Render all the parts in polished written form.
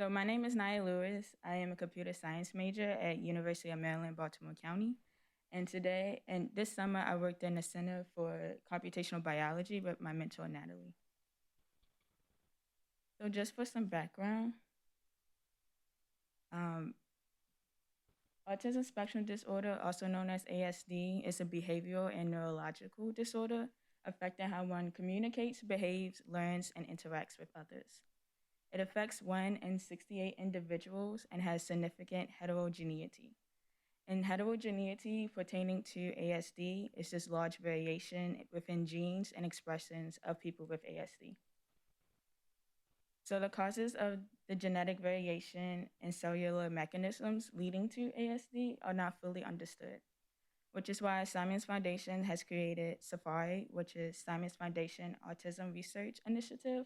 So my name is Naiyah. I am a computer science major at University of Maryland, Baltimore County. And this summer, I worked in the Center for Computational Biology with my mentor, Natalie. So just for some background, um, autism spectrum disorder, also known as ASD, is a behavioral and neurological disorder affecting how one communicates, behaves, learns, and interacts with others. It affects 1 in 68 individuals and has significant heterogeneity. And heterogeneity pertaining to ASD is just large variation within genes and expressions of people with ASD. So the causes of the genetic variation and cellular mechanisms leading to ASD are not fully understood, which is why Simon's Foundation has created SAFARI, which is Simon's Foundation Autism Research Initiative,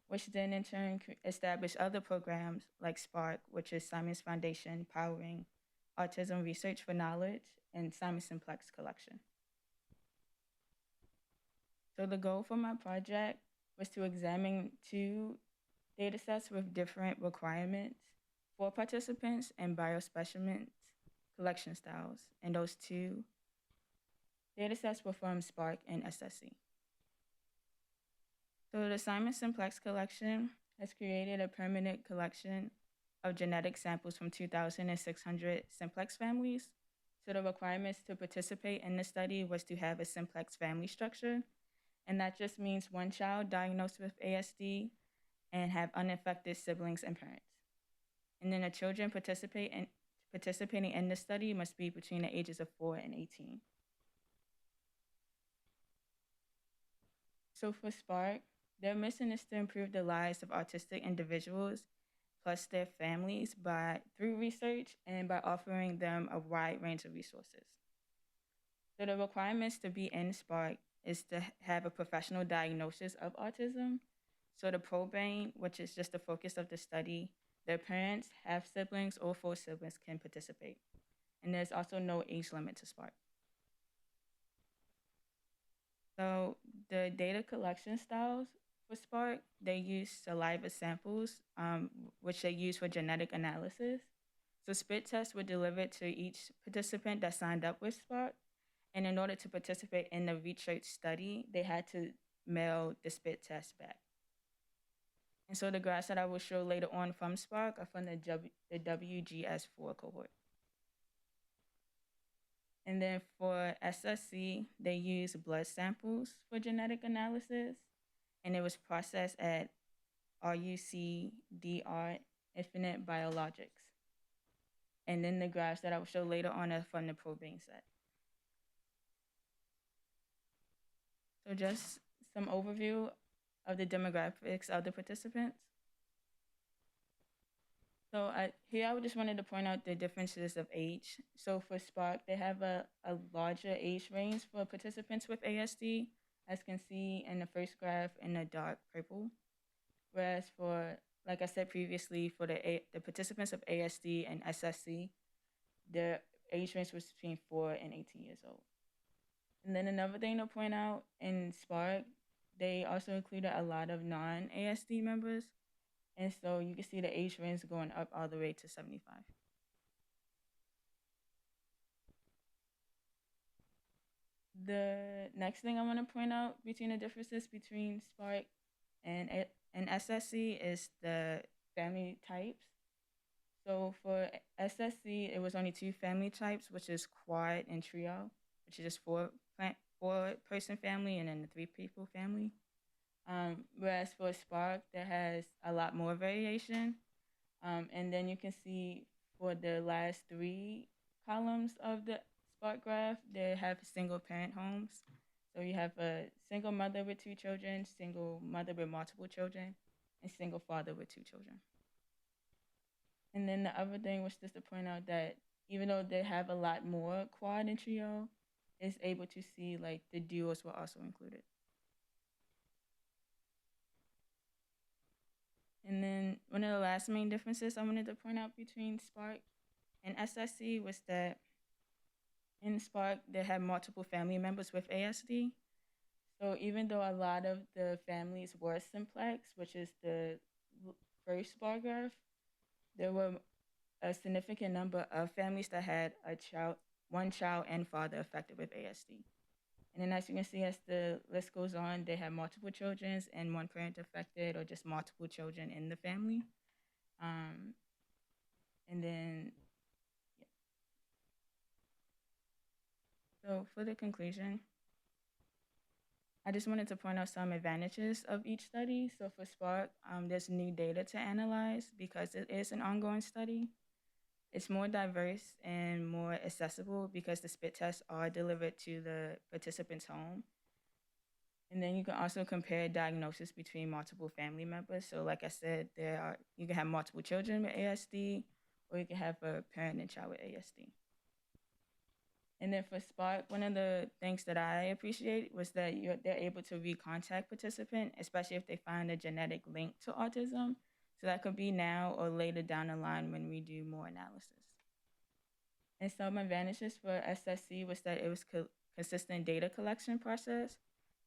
which then in turn established other programs like SPARK, which is Simon's Foundation Powering Autism Research for Knowledge, and Simon Simplex Collection. So the goal for my project was to examine two data sets with different requirements for participants and biospecimens collection styles. And those two data sets were from SPARK and SSC. So the Simon Simplex Collection has created a permanent collection of genetic samples from 2,600 simplex families. So the requirements to participate in the study was to have a simplex family structure, and that just means one child diagnosed with ASD and have unaffected siblings and parents. And then the children participating in the study must be between the ages of 4 and 18. So for Spark, their mission is to improve the lives of autistic individuals plus their families through research and by offering them a wide range of resources. So the requirements to be in Spark is to have a professional diagnosis of autism. So the probrain, which is just the focus of the study, their parents, half siblings, or full siblings can participate. And there's also no age limit to Spark. So the data collection styles for Spark, they use saliva samples, which they use for genetic analysis. So spit tests were delivered to each participant that signed up with Spark. And in order to participate in the research study, they had to mail the spit test back. And so the graphs that I will show later on from Spark are from the WGS4 cohort. And then for SSC, they use blood samples for genetic analysis, and it was processed at RUCDR Infinite Biologics. And then the graphs that I will show later on are from the probeing set. So just some overview of the demographics of the participants. So here I just wanted to point out the differences of age. So for Spark, they have a larger age range for participants with ASD, as you can see in the first graph in the dark purple. Whereas for, like I said previously, for the participants of ASD and SSC, their age range was between 4 and 18 years old. And then another thing to point out, in Spark, they also included a lot of non-ASD members. And so you can see the age range going up all the way to 75. The next thing I want to point out between the differences between Spark and SSC is the family types. So for SSC, it was only 2 family types, which is quad and trio, which is just 4-person family and then the 3-people family. Whereas for Spark, there has a lot more variation. And then you can see for the last 3 columns of the Spark graph, they have single parent homes. So you have a single mother with 2 children, single mother with multiple children, and single father with 2 children. And then the other thing was just to point out that even though they have a lot more quad and trio, it's able to see like the duos were also included. And then one of the last main differences I wanted to point out between Spark and SSC was that in Spark, they had multiple family members with ASD. So even though a lot of the families were simplex, which is the first bar graph, There were a significant number of families that had a child, one child and father affected with ASD. And then, as you can see, as the list goes on, they have multiple children and one parent affected, or just multiple children in the family. Um, and then, yeah. So for the conclusion, I just wanted to point out some advantages of each study. So for Spark, there's new data to analyze because it is an ongoing study. It's more diverse and more accessible because the spit tests are delivered to the participant's home. And then you can also compare diagnosis between multiple family members. So like I said, you can have multiple children with ASD, or you can have a parent and child with ASD. And then for Spark, one of the things that I appreciate was that they're able to recontact participant, especially if they find a genetic link to autism. So that could be now or later down the line when we do more analysis. And some advantages for SSC was that it was consistent data collection process.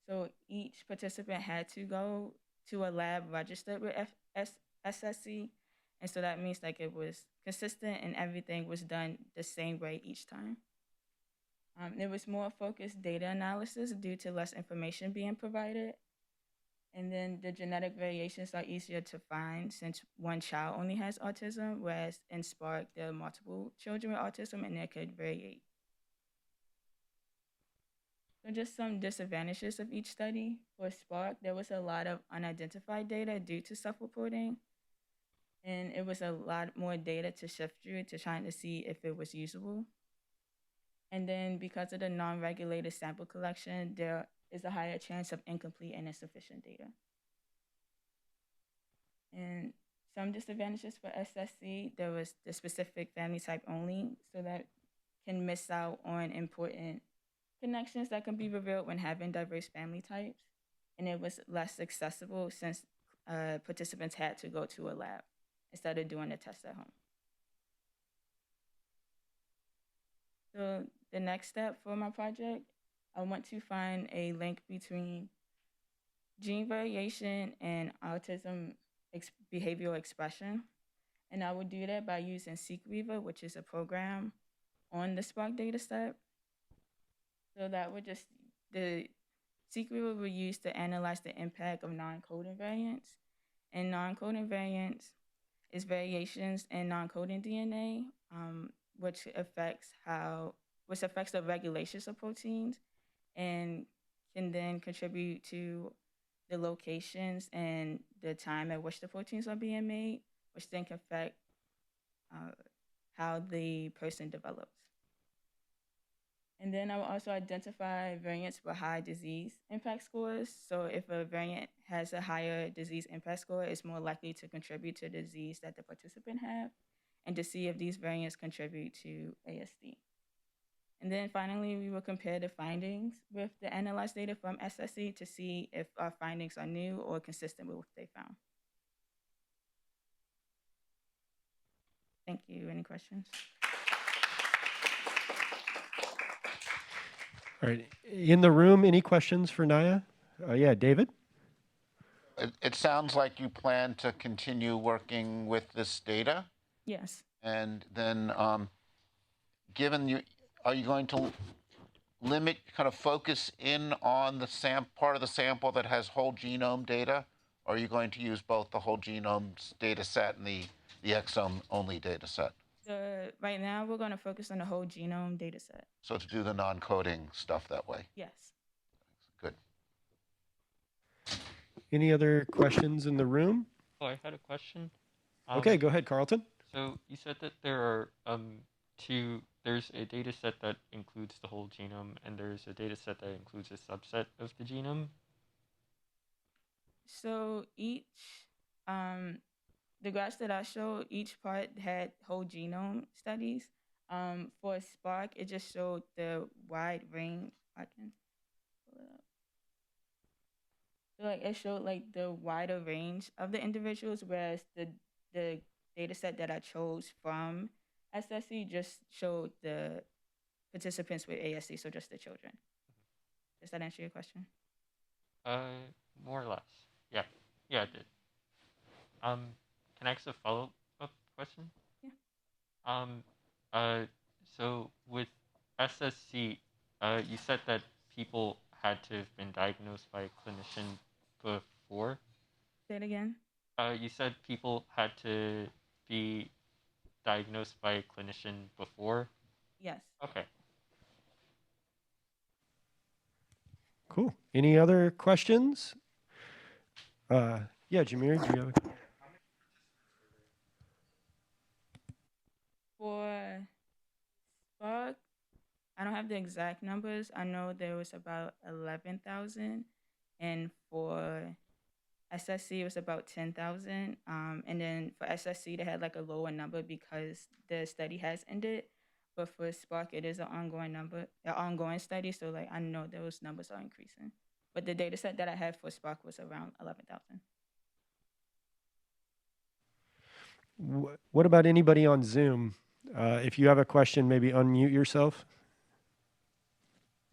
So each participant had to go to a lab registered with SSC. And so that means like it was consistent and everything was done the same way each time. There was more focused data analysis due to less information being provided. And then the genetic variations are easier to find since one child only has autism, whereas in Spark, there are multiple children with autism and they could vary. So just some disadvantages of each study. For Spark, there was a lot of unidentified data due to self-reporting, and it was a lot more data to sift through to trying to see if it was usable. And then because of the non-regulated sample collection, there is a higher chance of incomplete and insufficient data. And some disadvantages for SSC, there was the specific family type only, so that can miss out on important connections that can be revealed when having diverse family types. And it was less accessible since participants had to go to a lab instead of doing the test at home. So the next step for my project, I want to find a link between gene variation and autism behavioral expression. And I would do that by using SeqReaver, which is a program on the Spark dataset. So that would just, the SeqReaver would use to analyze the impact of non-coding variants. And non-coding variants is variations in non-coding DNA, which affects the regulations of proteins and can then contribute to the locations and the time at which the proteins are being made, which then can affect how the person develops. And then I will also identify variants with high disease impact scores. So if a variant has a higher disease impact score, it's more likely to contribute to the disease that the participant have, and to see if these variants contribute to ASD. And then finally, we will compare the findings with the analyzed data from SSC to see if our findings are new or consistent with what they found. Thank you. Any questions? All right. In the room, any questions for Naiyah? Yeah, David? It sounds like you plan to continue working with this data. Yes. And then, are you going to limit, kind of focus in on the part of the sample that has whole genome data? Or are you going to use both the whole genome data set and the exome only data set? Right now, we're going to focus on the whole genome data set. So to do the non-coding stuff that way? Yes. Good. Any other questions in the room? Oh, I had a question. Okay, go ahead, Carlton. So you said that there are there's a data set that includes the whole genome, and there's a data set that includes a subset of the genome. So the graphs that I showed, each part had whole genome studies. For Spark, it just showed the wide range. I can pull it up. So like it showed like the wider range of the individuals, whereas the data set that I chose from SSC just showed the participants with ASD, so just the children. Does that answer your question? More or less. Yeah, it did. Can I ask a follow-up question? Yeah. Um, so with SSC, you said that people had to have been diagnosed by a clinician before. Say it again. You said people had to be diagnosed by a clinician before. Yes. Okay. Cool. Any other questions? Yeah, Jameer, do you have a For Spark, I don't have the exact numbers. I know there was about 11,000, and for SSC it was about 10,000. And then for SSC they had like a lower number because the study has ended. But for Spark, it is an ongoing number, an ongoing study. So like I know those numbers are increasing. But the data set that I had for Spark was around 11,000. What about anybody on Zoom? If you have a question, maybe unmute yourself.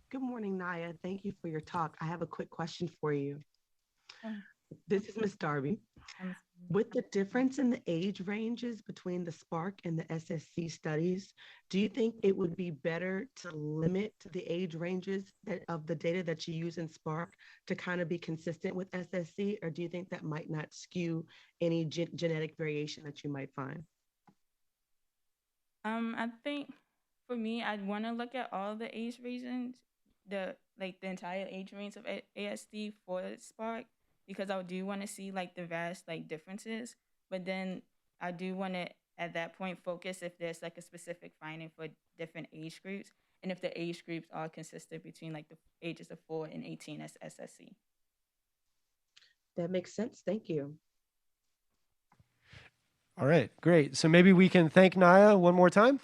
Good morning, Naiyah. Thank you for your talk. I have a quick question for you. Oh, This is Miss Darby. I'm With the difference in the age ranges between the Spark and the SSC studies, do you think it would be better to limit the age ranges of the data that you use in Spark to kind of be consistent with SSC, or do you think that might not skew any genetic variation that you might find? I think for me, I'd want to look at all the age regions, the entire age range of ASD for Spark, because I do want to see like the vast like differences. But then I do want to at that point focus if there's like a specific finding for different age groups, and if the age groups are consistent between like the ages of 4 and 18 as SSC. That makes sense. Thank you. All right, great. So maybe we can thank Naiyah one more time.